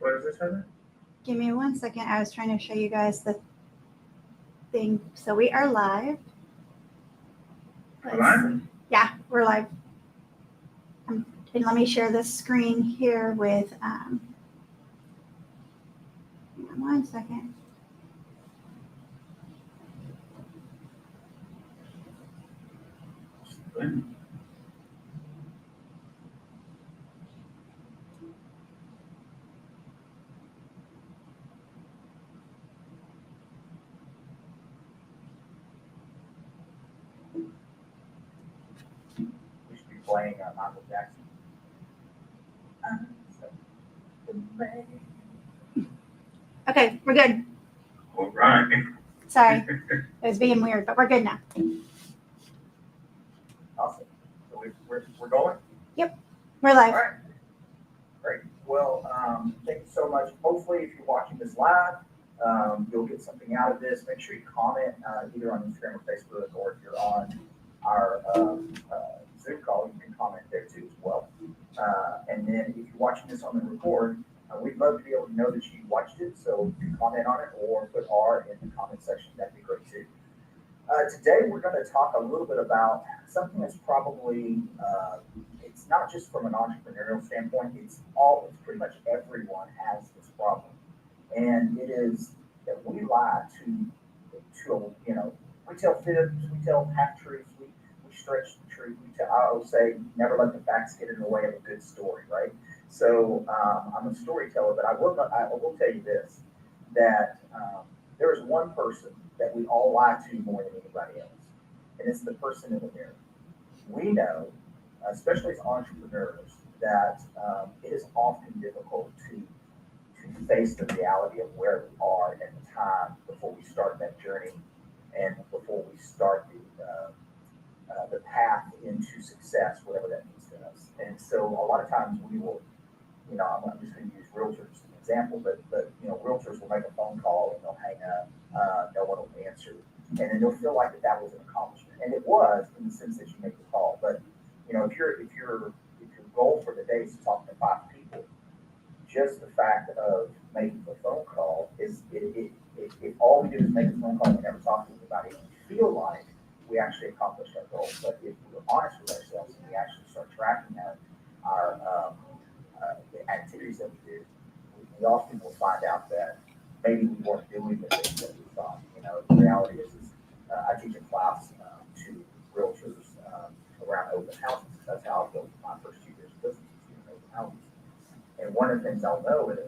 What is this, Heather? Give me 1 second. I was trying to show you guys the thing. So we are live. Live? Yeah, we're live. And let me share this screen here with, hang on 1 second. We should be playing Michael Jackson. Okay, we're good. All right. Sorry, it was being weird, but we're good now. Awesome. So we're going? We're live. All right. Great. Well, thank you so much. Hopefully, if you're watching this live, you'll get something out of this. Make sure you comment either on Instagram or Facebook, or if you're on our Zoom call, you can comment there too as well. And then if you're watching this on the record, we'd love to be able to know that you watched it. So you can comment on it or put R in the comment section. That'd be great too. Today, we're going to talk a little bit about something that's probably, it's not just from an entrepreneurial standpoint, it's pretty much everyone has this problem. And it is that we lie we tell fibs, we tell half truths, we stretch the truth. I always say, never let the facts get in the way of a good story, right? So I'm a storyteller, but I will tell you this, that there is one person that we all lie to more than anybody else, and it's the person in the mirror. We know, especially as entrepreneurs, that it is often difficult to face the reality of where we are at the time before we start that journey and before we start the path into success, whatever that means to us. And so a lot of times we will, I'm just going to use realtors as an example, but realtors will make a phone call and they'll hang up, no one will answer, and then they'll feel like that was an accomplishment, and it was in the sense that you make the call. But if your goal for the day is to talk to 5 people, just the fact of making the phone call is if all we do is make a phone call and we never talk to anybody, we feel like we actually accomplished our goal. But if we're honest with ourselves and we actually start tracking our the activities that we do, we often will find out that maybe we weren't doing the things that we thought. The reality is I teach a class to realtors around open houses. That's how I built my first 2 years of business, open houses. And one of the things I know is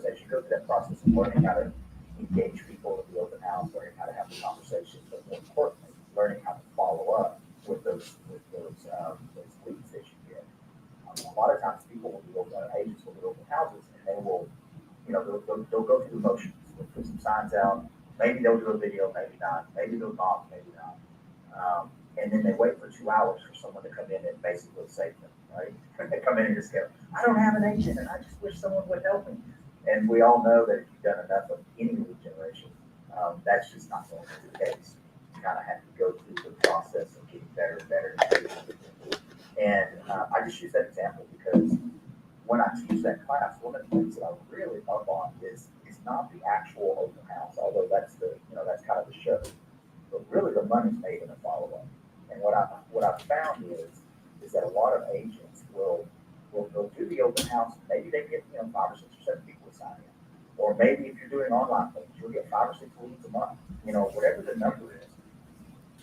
as you go through that process of learning how to engage people at the open house, learning how to have the conversation, but more importantly, learning how to follow up with those leads that you get. A lot of times people will be agents will do open houses and they will, they'll go through the motions. They'll put some signs out. Maybe they'll do a video, maybe not. Maybe they'll not, maybe not. And then they wait for 2 hours for someone to come in and basically save them, right? They come in and just go, I don't have an agent and I just wish someone would help me. And we all know that if you've done enough of any lead generation, that's just not going to be the case. You kind of have to go through the process of getting better and better. And I just use that example because when I teach that class, one of the things that I really love on is not the actual open house, although that's kind of the show. But really the money's made in a follow-up. And what I've found is that a lot of agents will do the open house. Maybe they get 5 or 6 or 7 people to sign in, or maybe if you're doing online things, you'll get 5 or 6 leads a month. Whatever the number is.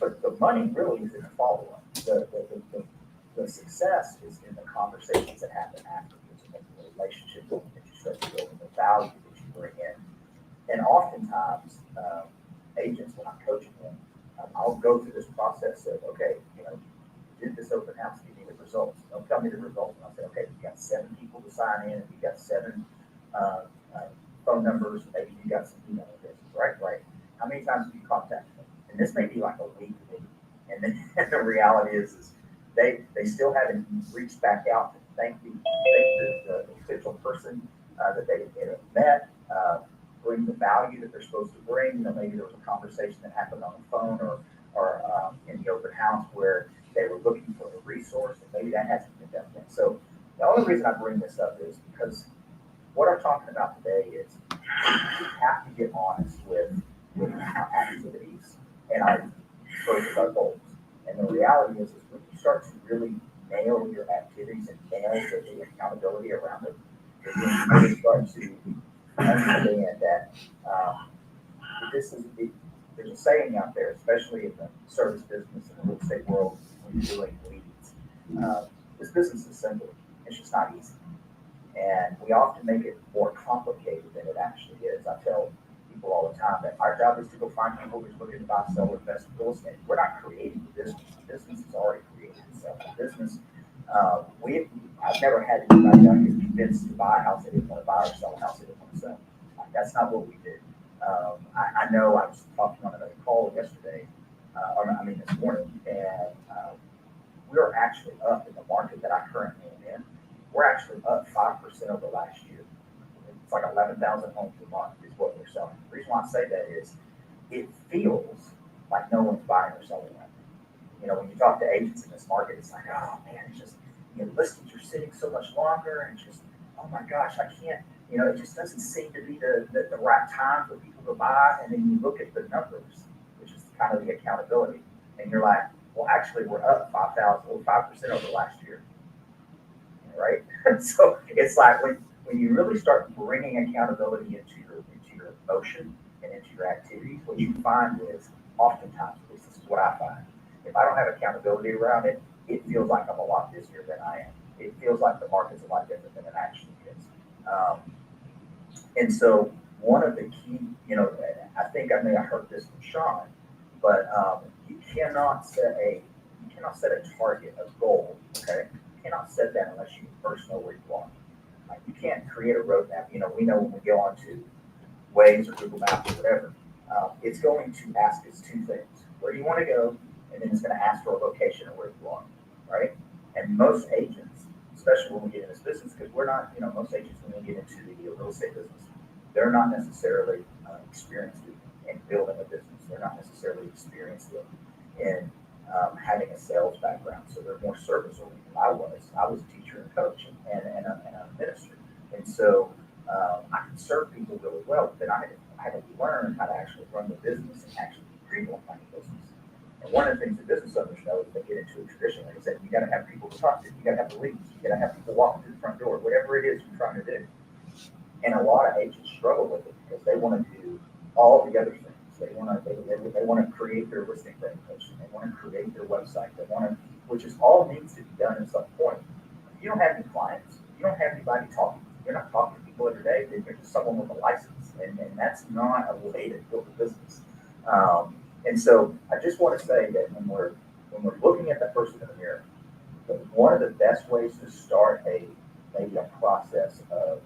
But the money really is in the follow-up. The success is in the conversations that happen afterwards, and the relationship that you start to build, and the value that you bring in. And oftentimes, agents, when I'm coaching them, I'll go through this process of, okay, did this open house, give me the results. Don't tell me the results. And I'll say, okay, you got 7 people to sign in, you got 7 phone numbers, maybe you got some email addresses, right? How many times do you contact them? And this may be like a week, and then the reality is they still haven't reached back out to thank the potential person that they have met, bring the value that they're supposed to bring. Maybe there was a conversation that happened on the phone or in the open house where they were looking for a resource, and maybe that hasn't been done yet. So the only reason I bring this up is because what I'm talking about today is you have to get honest with our activities and our versus our goals. And the reality is when you start to really nail your activities and nail the accountability around it, then you really start to understand that this is there's a saying out there, especially in the service business and the real estate world, when you're doing leads. This business is simple. It's just not easy. And we often make it more complicated than it actually is. I tell people all the time that our job is to go find people who's looking to buy, sell, or invest in real estate. We're not creating the business. The business is already created itself. The business, I've never had anybody out here convinced to buy a house they didn't want to buy or sell a house they didn't want to sell. That's not what we do. I know I was talking on another call yesterday, this morning, and we're actually up in the market that I currently am in. We're actually up 5% over last year. It's like 11,000 homes a month is what we're selling. The reason why I say that is it feels like no one's buying or selling right now. You know, when you talk to agents in this market, it's like, oh man, it's just, listings are sitting so much longer, and just, oh my gosh, I can't, it just doesn't seem to be the right time for people to buy. And then you look at the numbers, which is kind of the accountability, and you're like, well, actually, we're up 5% over last year, right? So it's like when you really start bringing accountability into your emotion and into your activities, what you find is oftentimes, at least this is what I find, if I don't have accountability around it, it feels like I'm a lot busier than I am. It feels like the market's a lot different than it actually is. And so one of the key, I think I may have heard this from Sean, but you cannot set a target, a goal. Okay, you cannot set that unless you first know where you are. Like you can't create a roadmap. We know when we go onto Waze or Google Maps or whatever, it's going to ask us two things: where do you want to go, and then it's going to ask for a location of where you are, right? And most agents, especially when we get in this business, because we're not, most agents when we get into the real estate business, they're not necessarily experienced in building a business. They're not necessarily experienced in having a sales background, so they're more service oriented. I was a teacher and coach and a minister, and so I could serve people really well. But then I had to learn how to actually run the business and actually create one kind of business. And one of the things that business owners know is they get into it traditionally is that you got to have people to talk to, you got to have the leads, you got to have people walking through the front door, whatever it is you're trying to do. And a lot of agents struggle with it because they want to do all the other things. They want to create their listing presentation. They want to create their website. They want to, which is all needs to be done at some point. If you don't have any clients, you don't have anybody talking. You're not talking to people every day. Then you're just someone with a license, and that's not a way to build a business. And so I just want to say that when we're looking at that person in the mirror, one of the best ways to start maybe a process of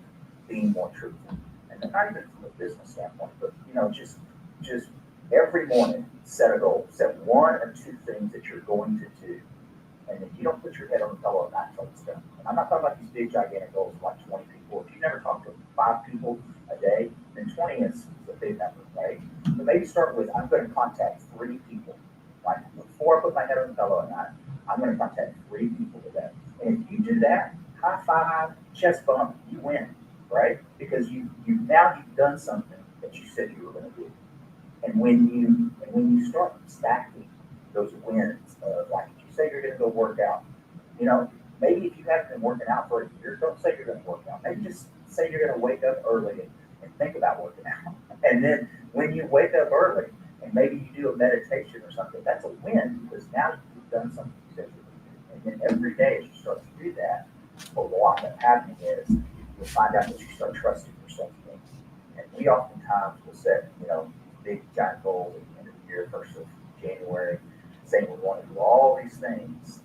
being more truthful, and not even from a business standpoint, but just every morning set a goal, set one or two things that you're going to do, and then you don't put your head on the pillow at night until it's done. And I'm not talking about these big gigantic goals like 20 people. If you never talk to 5 people a day, then 20 is a big number, right? But maybe start with I'm going to contact 3 people. Like before I put my head on the pillow at night, I'm going to contact 3 people today. And if you do that, high five, chest bump, you win, right? Because you've done something that you said you were going to do. And when you start stacking those wins of like if you say you're going to go work out, maybe if you haven't been working out for a year, don't say you're going to work out. Maybe just say you're going to wake up early and think about working out. And then when you wake up early and maybe you do a meditation or something, that's a win because now you've done something you said you're going to do. And then every day as you start to do that, what will end up happening is you'll find out that you start trusting yourself again. And we oftentimes will set, big giant goals at the end of the year, 1st of January, saying we want to do all these things,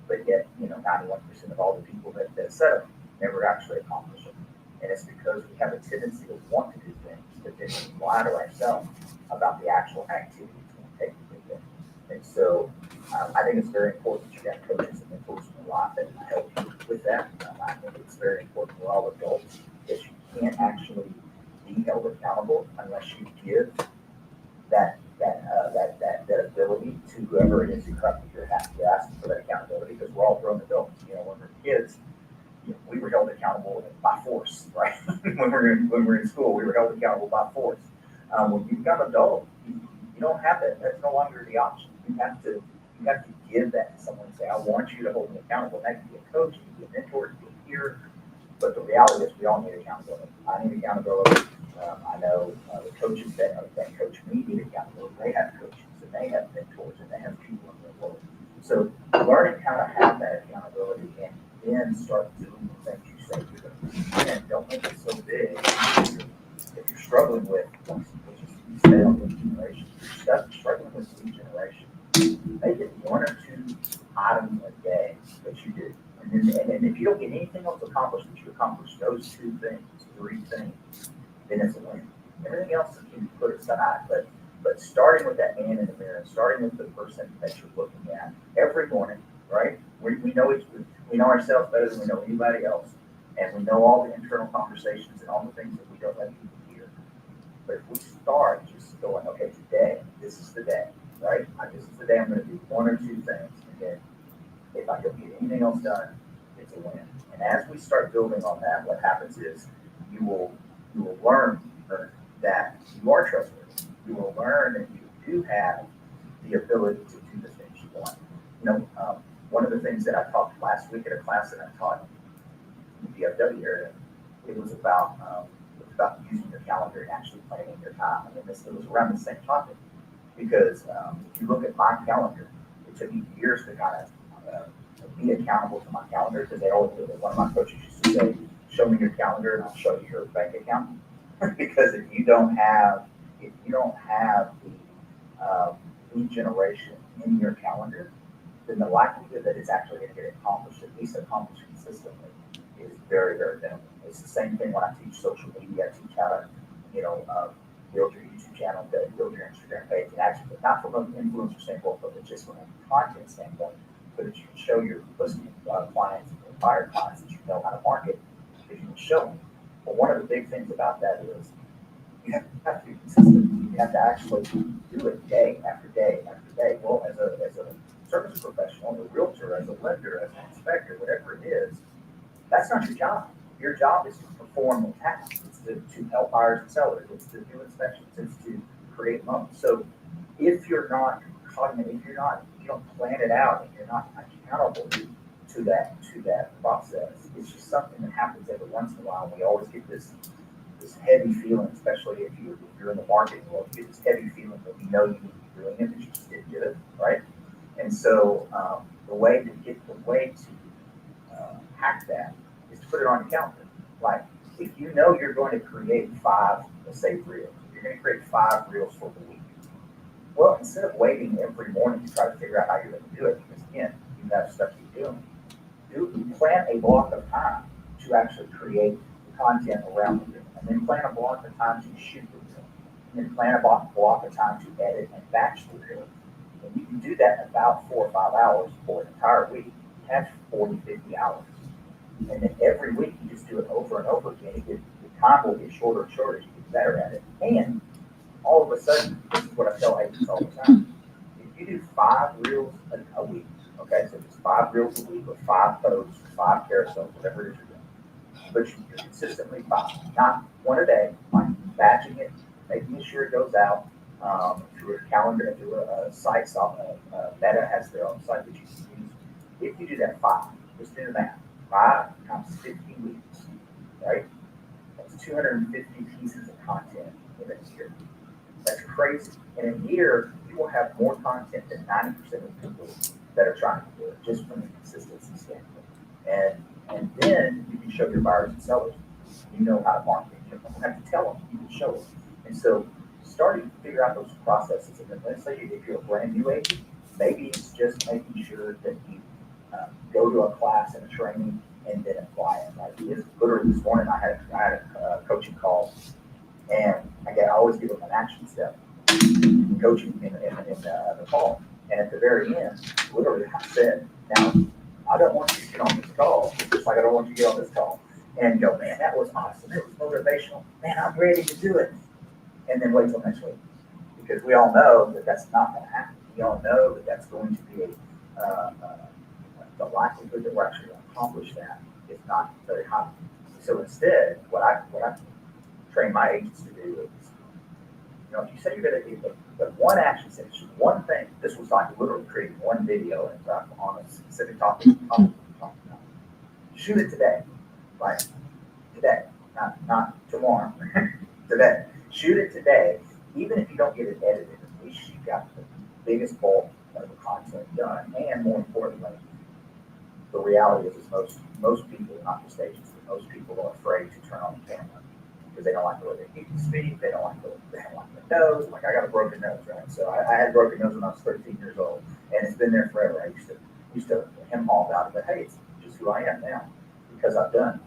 but yet, 91% of all the people that set them never actually accomplish them. And it's because we have a tendency to want to do things, but then we lie to ourselves about the actual activities we take to do them. And so I think it's very important that you have coaches and mentors in your life that will help you with that. I think it's very important for all adults that you can't actually be held accountable unless you give that ability to whoever it is you're asking for that accountability, because we're all grown adults. When we're kids, we were held accountable by force, right? When we're in school, we were held accountable by force. When you become adult, you don't have that. That's no longer the option. You have to give that to someone and say, I want you to hold me accountable. That can be a coach, it can be a mentor, it can be a peer. But the reality is we all need accountability. I need accountability. I know the coaches that coach me need accountability. They have coaches and they have mentors and they have people in their world. So learning how to have that accountability and then start doing the things you say you're going to do. And don't make it so big. If you're struggling with, which is you say on lead generation, if you're struggling with lead generation, make it 1 or 2 items a day that you do. And if you don't get anything else accomplished, but you accomplish those 2 things, 3 things, then it's a win. Everything else can be put aside. But starting with that man in the mirror, starting with the person that you're looking at every morning, right? We know ourselves better than we know anybody else, and we know all the internal conversations and all the things that we don't let people hear. But if we start just going, okay, today, this is the day, right? This is the day I'm going to do 1 or 2 things, and then if I don't get anything else done, it's a win. And as we start building on that, what happens is you will learn that you are trustworthy. You will learn that you do have the ability to do the things you want. One of the things that I taught last week at a class that I taught in the DFW area, it was about using your calendar and actually planning your time. I mean, it was around the same topic because if you look at my calendar, it took me years to kind of be accountable to my calendar because one of my coaches used to say, show me your calendar and I'll show you your bank account. Because if you don't have the lead generation in your calendar, then the likelihood that it's actually going to get accomplished, at least accomplished consistently, is very, very minimal. It's the same thing when I teach social media. I teach how to, build your YouTube channel, build your Instagram page, and actually, not from an influencer standpoint, but just from a content standpoint, so that you can show your listening clients and buyer clients that you know how to market, because you can show them. But one of the big things about that is you have to be consistent. You have to actually do it day after day after day. Well, as a service professional, a realtor, as a lender, as an inspector, whatever it is, that's not your job. Your job is to perform the tasks. It's to help buyers and sellers. It's to do inspections. It's to create loans. So if you're not cognitive, if you don't plan it out, and you're not accountable to that process, it's just something that happens every once in a while. We always get this heavy feeling, especially if you're in the marketing world, you get this heavy feeling that you know you need to be doing it, but you just didn't do it, right? And so the way to hack that is to put it on your calendar. Like if you know you're going to create 5, let's say reels, you're going to create 5 reels for the week. Well, instead of waiting every morning to try to figure out how you're going to do it, because again, you have stuff you're doing, plan a block of time to actually create content around the reel, and then plan a block of time to shoot the reel, and then plan a block of time to edit and batch the reel. And you can do that in about 4 or 5 hours for an entire week. That's 40, 50 hours. And then every week you just do it over and over again. The time will get shorter and shorter as you get better at it. And all of a sudden, this is what I tell agents all the time. If you do 5 reels a week, okay, so it's 5 reels a week with 5 posts, 5 carousels, whatever it is you're doing. But you're consistently 5, not 1 a day, like batching it, making sure it goes out through a calendar, through a site. Meta has their own site that you can use. If you do that 5, just do the math. 5 times 50 weeks, right? That's 250 pieces of content in a year. That's crazy. In a year, you will have more content than 90% of people that are trying to do it, just from a consistency standpoint. And then you can show your buyers and sellers. You know how to market. You don't have to tell them. You can show them. And so starting to figure out those processes. And then let's say if you're a brand new agent, maybe it's just making sure that you go to a class and a training and then apply it. Like literally this morning, I had a coaching call, and I always give them an action step in coaching in the call. And at the very end, literally I said, now, I don't want you to get on this call, just like I don't want you to get on this call. And go, man, that was awesome. It was motivational. Man, I'm ready to do it. And then wait till next week. Because we all know that that's not going to happen. We all know that that's going to be the likelihood that we're actually going to accomplish that is not very high. So instead, what I train my agents to do is, if you say you're going to do the one action section, one thing, this was like literally creating one video and on a specific topic, shoot it today, like today, not tomorrow, today. Shoot it today, even if you don't get it edited, at least you got the biggest bulk of the content done, and more importantly, the reality is most people, not just agents, but most people are afraid to turn on the camera because they don't like the way they speak, they don't like the nose. Like I got a broken nose, right? So I had a broken nose when I was 13 years old, and it's been there forever. I used to hem haul about it, but hey, it's just who I am now because I've done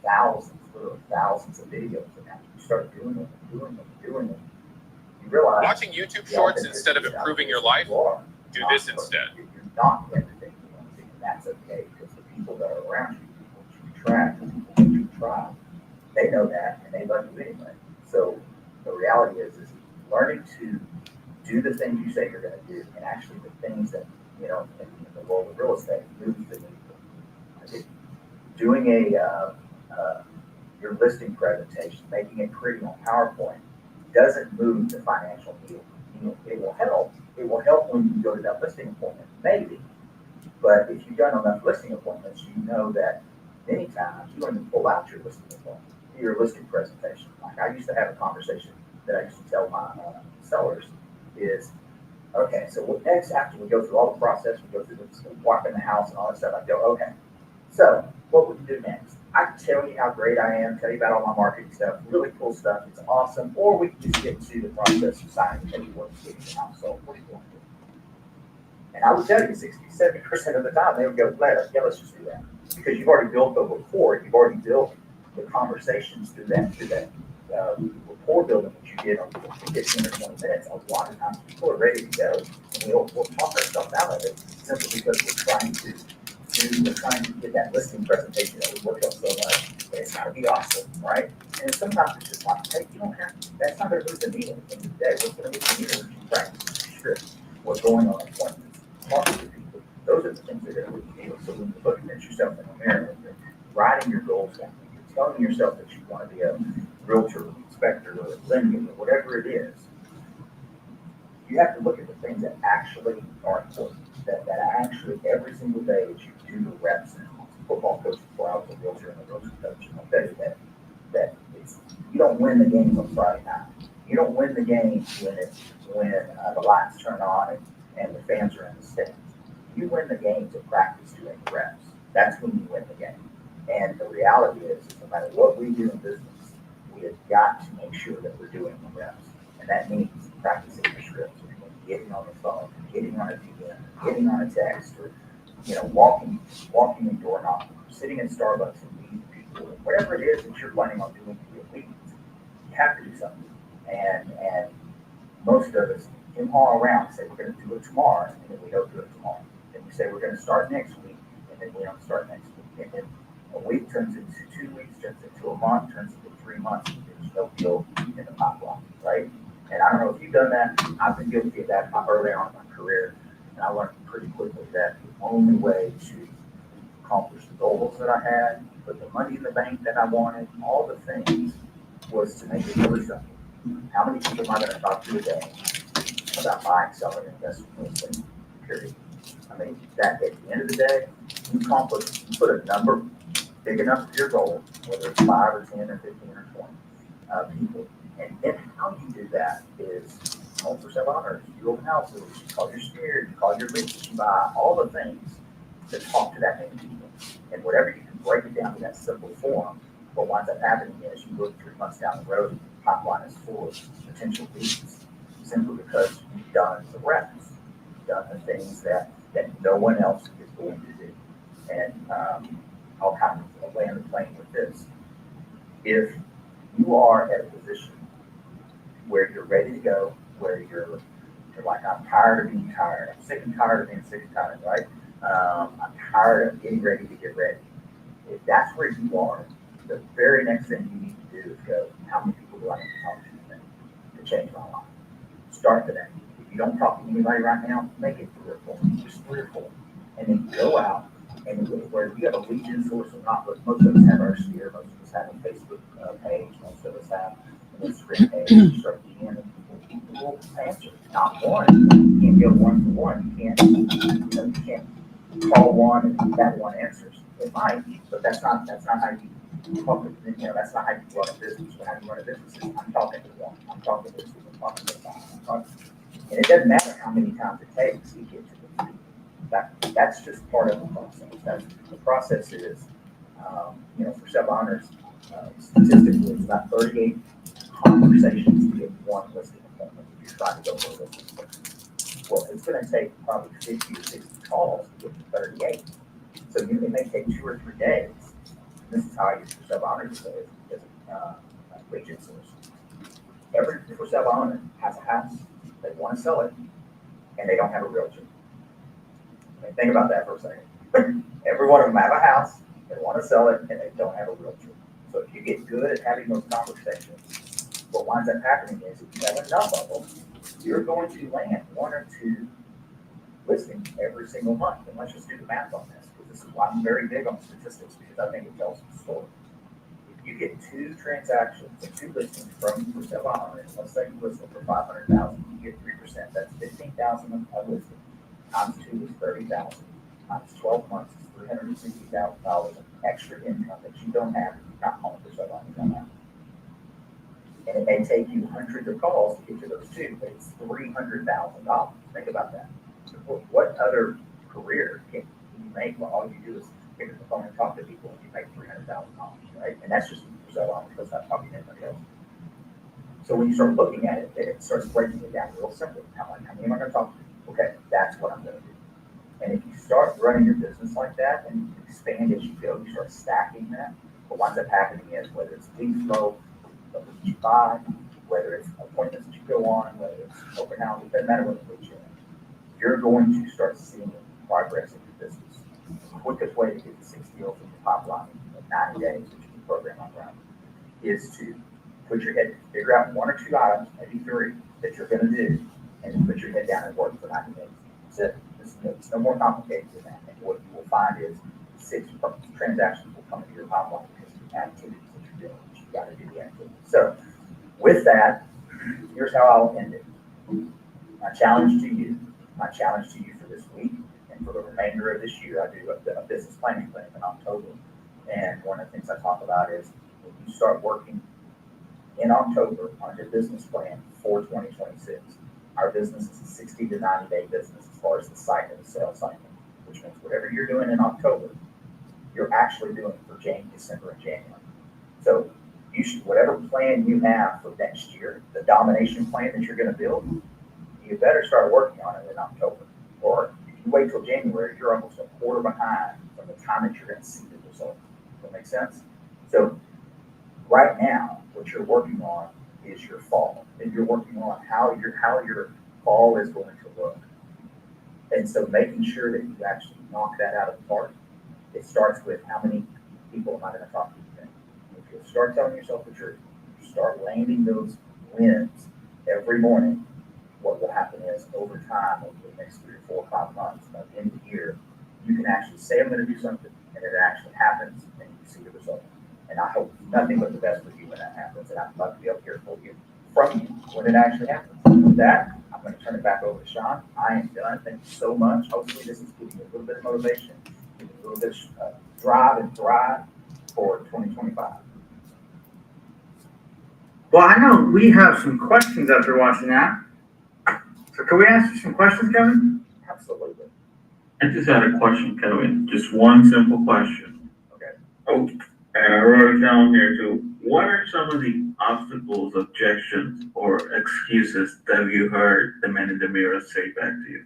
literally thousands of videos, and after you start doing it, you realize watching YouTube shorts instead of improving your life. Do this instead. You're not everything you want to be, and that's okay because the people that are around you, people that you track, people that you try, they know that and they love you anyway. So the reality is learning to do the things you say you're going to do, and actually the things that in the world of real estate moves the needle. I think doing your listing presentation, making it pretty on PowerPoint, doesn't move the financial needle. It will help. It will help when you go to that listing appointment, maybe. But if you've done enough listing appointments, you know that many times you don't even pull out your listing appointment, your listing presentation. Like I used to have a conversation that I used to tell my sellers is, okay, so what next after we go through all the process, we go through the walk in the house and all that stuff, I go, okay, so what would you do next? I can tell you how great I am, tell you about all my marketing stuff, really cool stuff, it's awesome, or we can just get to the process of signing the paperwork and getting the house sold. What do you want to do? And I would tell you 60-70% of the time they would go, yeah, let's just do that. Because you've already built the rapport, you've already built the conversations through that rapport building that you did on 15 or 20 minutes. A lot of times people are ready to go, and we'll talk ourselves out of it simply because we're trying to get that listing presentation that we worked on so much, but it's got to be awesome, right? And sometimes it's just like, hey, you don't have to, that's not going to move the needle at the end of the day. What's going to move the needle is you practice your script, what's going on appointments, talking to people. Those are the things that are going to move the needle. So when you're looking at yourself in the mirror, you're writing your goals down, you're telling yourself that you want to be a realtor, inspector, or a lender, or whatever it is, you have to look at the things that actually are important. That actually every single day that you do the reps. And football coach before I was a realtor and a realtor coach, and I'll tell you that you don't win the games on Friday night. You don't win the games when the lights turn on and the fans are in the stands. You win the games at practice doing the reps. That's when you win the game. And the reality is no matter what we do in business, we have got to make sure that we're doing the reps. And that means practicing your scripts, getting on the phone, getting on a DM, getting on a text, or walking in door knocking, sitting in Starbucks and meeting people, whatever it is that you're planning on doing for your meetings, you have to do something. And most of us can haul around and say we're going to do it tomorrow, and then we don't do it tomorrow. Then we say we're going to start next week, and then we don't start next week. And then a week turns into 2 weeks, turns into a month, turns into 3 months, and there's no deal in the pipeline, right? And I don't know if you've done that. I've been guilty of that early on in my career, and I learned pretty quickly that the only way to accomplish the goals that I had, put the money in the bank that I wanted, all the things, was to make it really simple. How many people am I going to talk to today about buying, selling, investing, real estate? Period. I mean, that at the end of the day, you put a number big enough for your goal, whether it's 5 or 10 or 15 or 20 people. And then how you do that is home for sale honors, you open houses, you call your sphere, you call your leads, you buy all the things to talk to that many people. And whatever you can break it down to that simple form, what winds up happening is you look 3 months down the road, the pipeline is full of potential leads simply because you've done the reps, you've done the things that no one else is going to do. And I'll kind of land the plane with this. If you are at a position where you're ready to go, where you're like, I'm tired of being tired, I'm sick and tired of being sick and tired, right? I'm tired of getting ready to get ready. If that's where you are, the very next thing you need to do is go, how many people do I need to talk to today to change my life? Start today. If you don't talk to anybody right now, make it 3 or 4, just 3 or 4. And then go out And where you have a legion source or not, but most of us have our sphere, most of us have a Facebook page, most of us have an Instagram page. You start getting in and people will answer. Not one. You can't go one for one. You can't call one and that one answers. It might, but that's not how you talk to, that's not how you run a business. How you run a business is I'm talking to one, I'm talking to this, I'm talking to five, and it doesn't matter how many times it takes to get to the people. That's just part of the process. The process is, for sub-owners, statistically, it's about 38 conversations to get one listing appointment if you're trying to go for a listing appointment. Well, it's going to take probably 50 or 60 calls to get to 38. So it may take 2 or 3 days. This is how I use for sub-owners as a lead source. Every for sub-owner has a house, they want to sell it, and they don't have a realtor. Okay, think about that for a second. Every one of them have a house, they want to sell it, and they don't have a realtor. So if you get good at having those conversations, what winds up happening is if you have enough of them, you're going to land 1 or 2 listings every single month. And let's just do the math on this, because this is why I'm very big on statistics, because I think it tells the story. If you get 2 transactions and 2 listings from for sale by owner, let's say you list them for $500,000, you get 3%. That's $15,000 a listing. Times 2 is $30,000. Times 12 months is $360,000 of extra income that you don't have if you're not calling for sale by owner. And it may take you hundreds of calls to get to those 2, but it's $300,000. Think about that. What other career can you make while all you do is pick up the phone and talk to people and you make $300,000, right? And that's just for sale on because I'm talking to anybody else. So when you start looking at it, it starts breaking it down real simply. How many am I going to talk to? Okay, that's what I'm going to do. And if you start running your business like that and you expand as you go, you start stacking that. What winds up happening is whether it's lead flow, whether it's you buy, whether it's appointments that you go on, whether it's open house, it doesn't matter what it is you're going to start seeing progress in your business. The quickest way to get to 6 deals in your top line in 90 days, which you can program on around, is to put your head, figure out 1 or 2 items, maybe 3, that you're going to do, and then put your head down and work for 90 days. That's it. It's no more complicated than that. And what you will find is 6 transactions will come into your top line because of the activities that you're doing. You've got to do the activities. So, with that, here's how I'll end it. My challenge to you for this week and for the remainder of this year, I do a business planning thing in October. And one of the things I talk about is when you start working in October on your business plan for 2026, our business is a 60 to 90 day business as far as the site and the sales cycle, which means whatever you're doing in October, you're actually doing for January, December, and January. So you should, whatever plan you have for next year, the domination plan that you're going to build, you better start working on it in October. Or if you wait till January, you're almost a quarter behind from the time that you're going to see the result. Does that make sense? So right now, what you're working on is your fall. And you're working on how your fall is going to look. And so making sure that you actually knock that out of the park, it starts with how many people am I going to talk to today? If you start telling yourself the truth, you start landing those wins every morning, what will happen is over time, over the next 3 or 4 or 5 months, by the end of the year, you can actually say I'm going to do something, and it actually happens, and you see the result. And I hope nothing but the best for you when that happens, and I'd love to be up here for you from you when it actually happens. With that, I'm going to turn it back over to Sean. I am done. Thank you so much. Hopefully, this is giving you a little bit of motivation, giving you a little bit of drive and thrive for 2025. Well, I know we have some questions after watching that. So can we ask you some questions, Kevin? Absolutely. I just had a question, Kevin. Just one simple question. Okay. Oh, and I wrote it down here too. What are some of the obstacles, objections, or excuses that you heard the man in the mirror say back to you?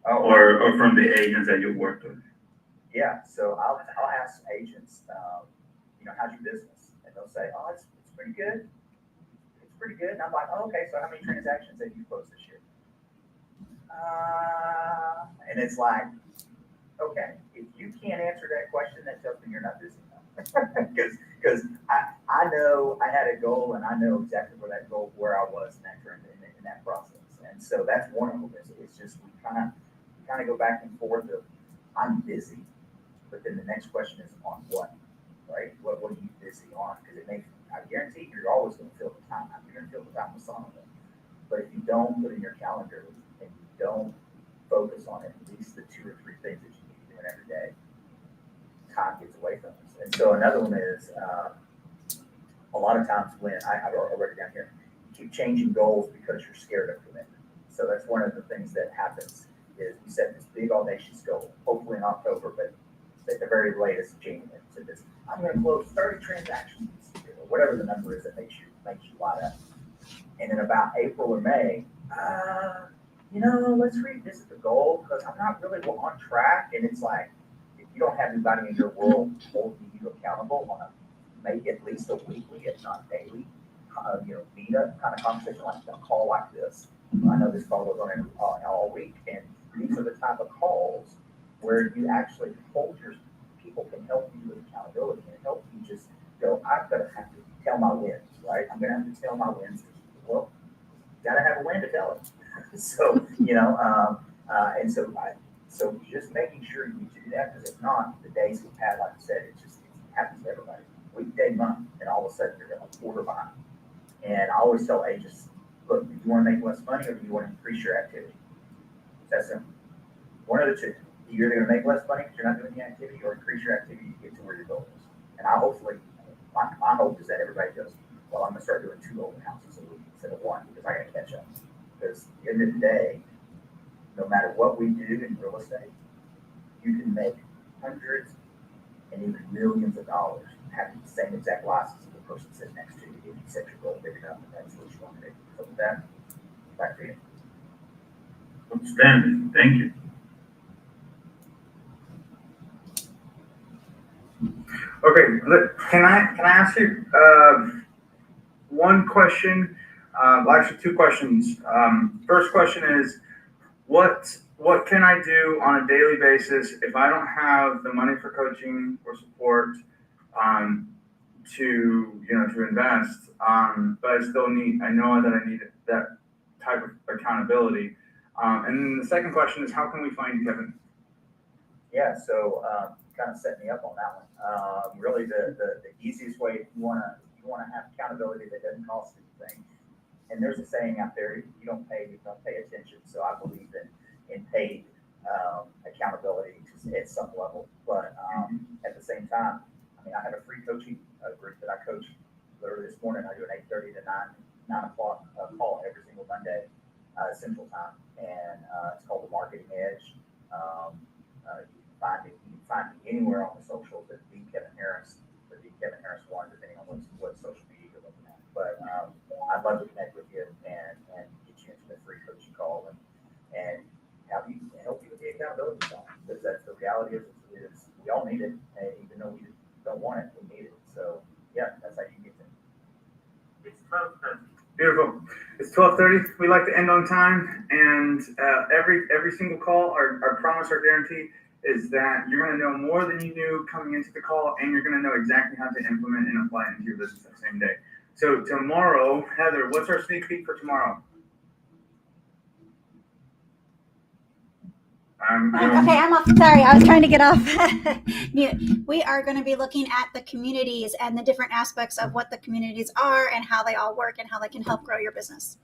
Oh. Or from the agents that you worked with? Yeah, so I'll ask agents, how's your business? And they'll say, oh, it's pretty good. It's pretty good. And I'm like, oh, okay, so how many transactions have you closed this year? And it's like, okay, if you can't answer that question, that tells me you're not busy enough. Because I know I had a goal and I know exactly where I was in that process. And so that's one of them. It's just we kind of go back and forth of I'm busy. But then the next question is on what, right? What are you busy on? Because I guarantee you're always going to fill the time. You're going to fill the time with some of it. But if you don't put in your calendar and you don't focus on at least the 2 or 3 things that you need to do every day, time gets away from us. And so another one is a lot of times when I wrote it down here, you keep changing goals because you're scared of commitment. So that's one of the things that happens is we set this big audacious goal, hopefully in October, but at the very latest January. So this, I'm going to close 30 transactions, or whatever the number is that makes you light up. And in about April or May, let's revisit the goal because I'm not really on track. And it's like, if you don't have anybody in your world holding you accountable on maybe at least a weekly, if not daily, meetup kind of conversation, like a call like this. I know this call goes on all week, and these are the type of calls where you actually hold your people can help you with accountability and help you just go, I'm going to have to tell my wins, right? I'm going to have to tell my wins. Well, got to have a win to tell it. So, so just making sure you do that, because if not, the days we've had, like I said, it happens to everybody. Weekday, month, and all of a sudden you're a quarter behind. And I always tell agents, look, do you want to make less money or do you want to increase your activity? That's simple. One of the two. You're either going to make less money because you're not doing the activity, or increase your activity to get to where your goal is. And my hope is that everybody goes, well, I'm going to start doing 2 open houses a week instead of 1 because I got to catch up. Because at the end of the day, no matter what we do in real estate, you can make hundreds and even millions of dollars having the same exact license as the person sitting next to you if you set your goal big enough and that's what you want to do. So with that, back to you. Outstanding. Thank you. Okay, can I ask you one question? Actually, 2 questions. First question is, what can I do on a daily basis if I don't have the money for coaching or support to invest, but I know that I need that type of accountability. And then the second question is, how can we find Kevin? Yeah, so kind of set me up on that one. Really, the easiest way if you want to have accountability that doesn't cost anything. And there's a saying out there: you don't pay attention. So I believe in paid accountability at some level. But at the same time, I have a free coaching group that I coach. Literally this morning, I do an 8:30 to 9 o'clock call every single Monday Central Time, and it's called the Marketing Edge. You can find me anywhere on the socials at Kevin Harris, or Kevin Harris 1, depending on what social media you're looking at. But I'd love to connect with you and get you into the free coaching call and help you with the accountability side, because that's the reality is we all need it, and even though we don't want it, we need it. So yeah, that's how you get it. It's 12:30. Beautiful. It's 12:30. We like to end on time, and every single call, our promise, our guarantee is that you're going to know more than you knew coming into the call, and you're going to know exactly how to implement and apply it into your business that same day. So tomorrow, Heather, what's our sneak peek for tomorrow? Okay, I'm off. Sorry, I was trying to get off mute. We are going to be looking at the communities and the different aspects of what the communities are and how they all work and how they can help grow your business.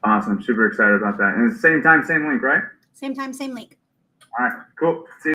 Awesome. Super excited about that. And it's the same time, same link, right? Same time, same link. All right, cool. See you.